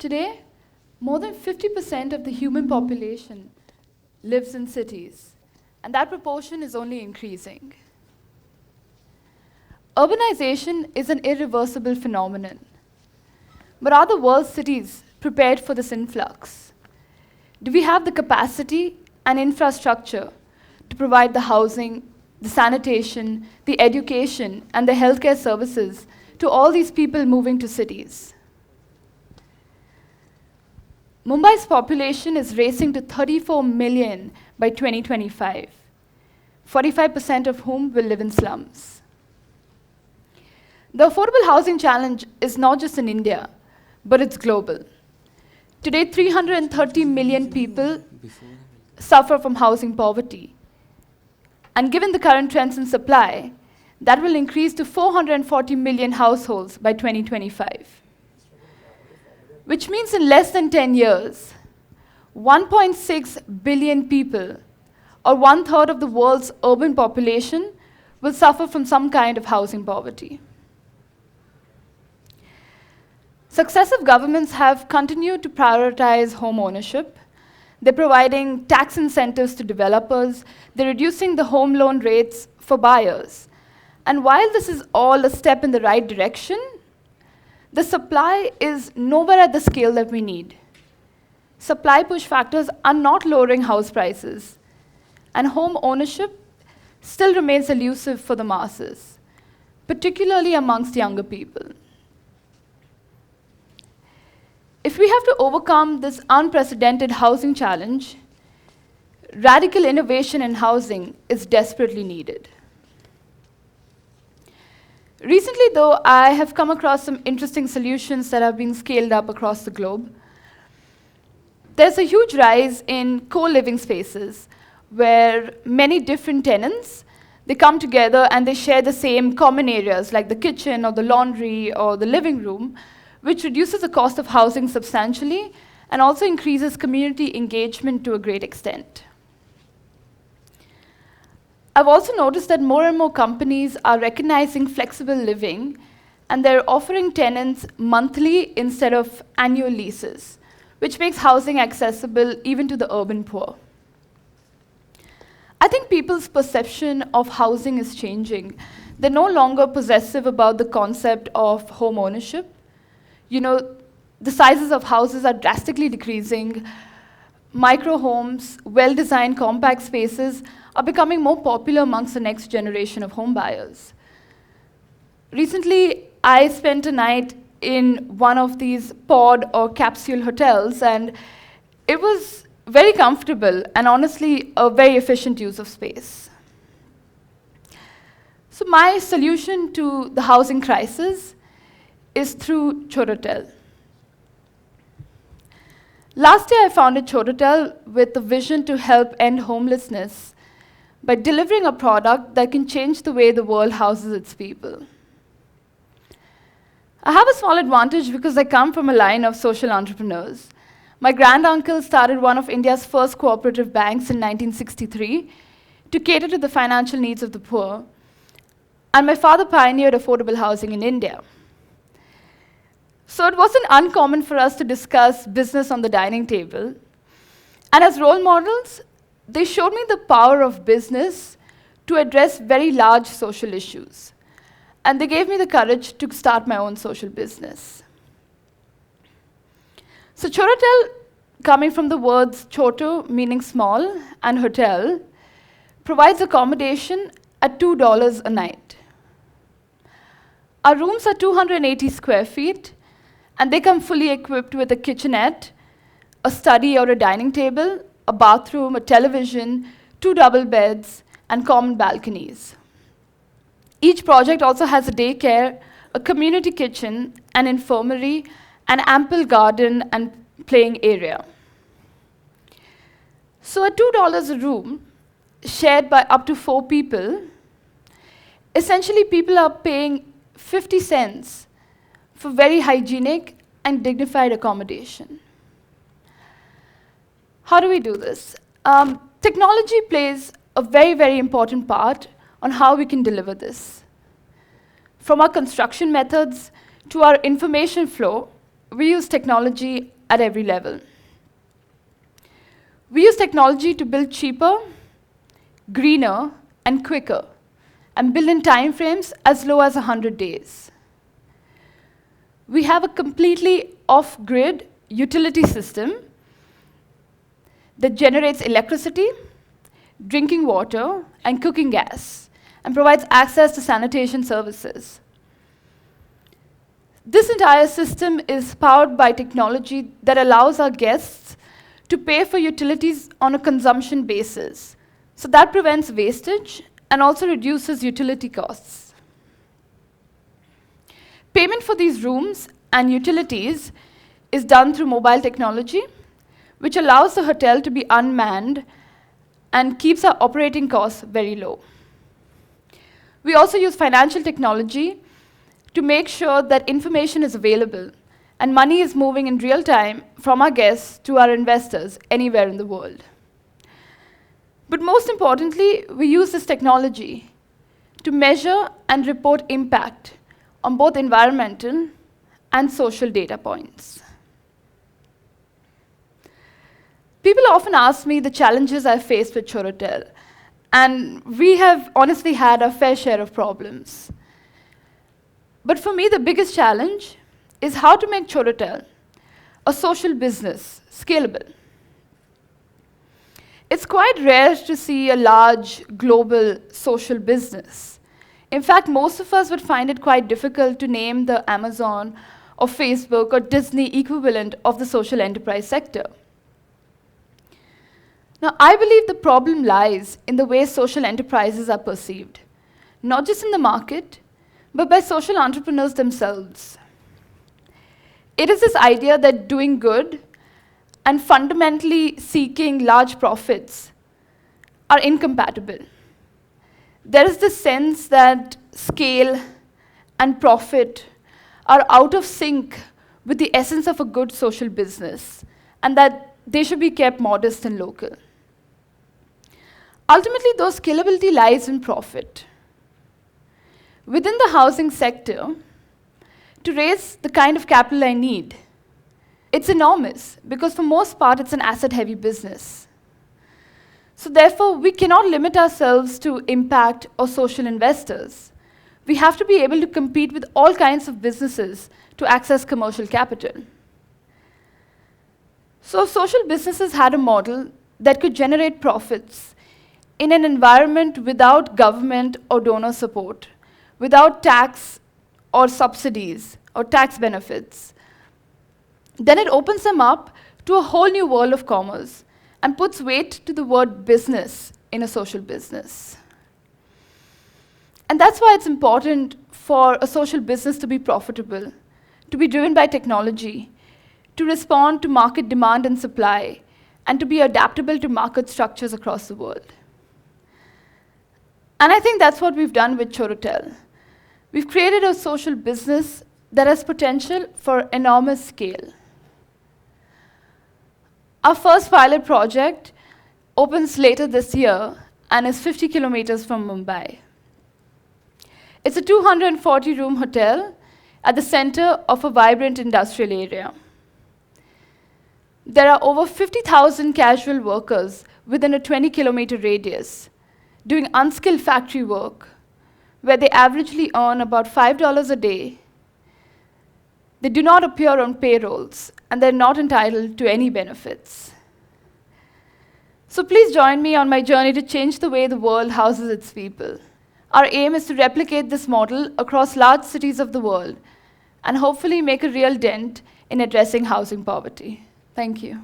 Today, more than 50% of the human population lives in cities, and that proportion is only increasing. Urbanization is an irreversible phenomenon. But are the world's cities prepared for this influx? Do we have the capacity and infrastructure to provide the housing, the sanitation, the education, and the healthcare services to all these people moving to cities? Mumbai's population is racing to 34 million by 2025, 45% of whom will live in slums. The affordable housing challenge is not just in India, but it's global. Today, 330 million people suffer from housing poverty. And given the current trends in supply, that will increase to 440 million households by 2025. Which means in less than 10 years, 1.6 billion people, or 1/3 of the world's urban population, will suffer from some kind of housing poverty. Successive governments have continued to prioritize home ownership. They're providing tax incentives to developers. They're reducing the home loan rates for buyers. And while this is all a step in the right direction, the supply is nowhere at the scale that we need. Supply push factors are not lowering house prices, and home ownership still remains elusive for the masses, particularly amongst younger people. If we have to overcome this unprecedented housing challenge, radical innovation in housing is desperately needed. Recently, though, I have come across some interesting solutions that have been scaled up across the globe. There's a huge rise in co-living spaces where many different tenants, they come together and they share the same common areas like the kitchen or the laundry or the living room, which reduces the cost of housing substantially and also increases community engagement to a great extent. I've also noticed that more and more companies are recognizing flexible living, and they're offering tenants monthly instead of annual leases, which makes housing accessible even to the urban poor. I think people's perception of housing is changing. They're no longer possessive about the concept of home ownership. The sizes of houses are drastically decreasing. Micro homes, well-designed compact spaces are becoming more popular amongst the next generation of home buyers. Recently, I spent a night in one of these pod or capsule hotels, and it was very comfortable and honestly a very efficient use of space. So my solution to the housing crisis is through Chototel. Last year, I founded Chototel with the vision to help end homelessness by delivering a product that can change the way the world houses its people. I have a small advantage because I come from a line of social entrepreneurs. My granduncle started one of India's first cooperative banks in 1963 to cater to the financial needs of the poor, and my father pioneered affordable housing in India. So it wasn't uncommon for us to discuss business on the dining table. And as role models, they showed me the power of business to address very large social issues. And they gave me the courage to start my own social business. So Chototel, coming from the words Choto, meaning small, and hotel, provides accommodation at $2 a night. Our rooms are 280 square feet, and they come fully equipped with a kitchenette, a study or a dining table, a bathroom, a television, 2 double beds, and common balconies. Each project also has a daycare, a community kitchen, an infirmary, an ample garden and playing area. So at $2 a room, shared by up to 4 people, essentially people are paying 50 cents for very hygienic and dignified accommodation. How do we do this? Technology plays a very, very important part on how we can deliver this. From our construction methods to our information flow we use technology at every level. We use technology to build cheaper, greener, and quicker, and build in time frames as low as 100 days. We have a completely off-grid utility system that generates electricity, drinking water, and cooking gas, and provides access to sanitation services. This entire system is powered by technology that allows our guests to pay for utilities on a consumption basis. So that prevents wastage and also reduces utility costs. Payment for these rooms and utilities is done through mobile technology, which allows the hotel to be unmanned and keeps our operating costs very low. We also use financial technology to make sure that information is available and money is moving in real time from our guests to our investors anywhere in the world. But most importantly, we use this technology to measure and report impact on both environmental and social data points. People often ask me the challenges I've faced with Chototel, and we have honestly had our fair share of problems. But for me, the biggest challenge is how to make Chototel a social business scalable. It's quite rare to see a large global social business. In fact, most of us would find it quite difficult to name the Amazon or Facebook or Disney equivalent of the social enterprise sector. Now, I believe the problem lies in the way social enterprises are perceived, not just in the market, but by social entrepreneurs themselves. It is this idea that doing good and fundamentally seeking large profits are incompatible. There is this sense that scale and profit are out of sync with the essence of a good social business, and that they should be kept modest and local. Ultimately, though, scalability lies in profit. Within the housing sector, to raise the kind of capital I need, it's enormous, because for most part, it's an asset-heavy business. So therefore, we cannot limit ourselves to impact or social investors. We have to be able to compete with all kinds of businesses to access commercial capital. So social businesses had a model that could generate profits in an environment without government or donor support, without tax or subsidies or tax benefits. Then it opens them up to a whole new world of commerce and puts weight to the word business in a social business. And that's why it's important for a social business to be profitable, to be driven by technology, to respond to market demand and supply, and to be adaptable to market structures across the world. And I think that's what we've done with Chototel. We've created a social business that has potential for enormous scale. Our first pilot project opens later this year and is 50 kilometers from Mumbai. It's a 240-room hotel at the center of a vibrant industrial area. There are over 50,000 casual workers within a 20-kilometer radius doing unskilled factory work, where they averagely earn about $5 a day. They do not appear on payrolls, and they're not entitled to any benefits. So please join me on my journey to change the way the world houses its people. Our aim is to replicate this model across large cities of the world and hopefully make a real dent in addressing housing poverty. Thank you.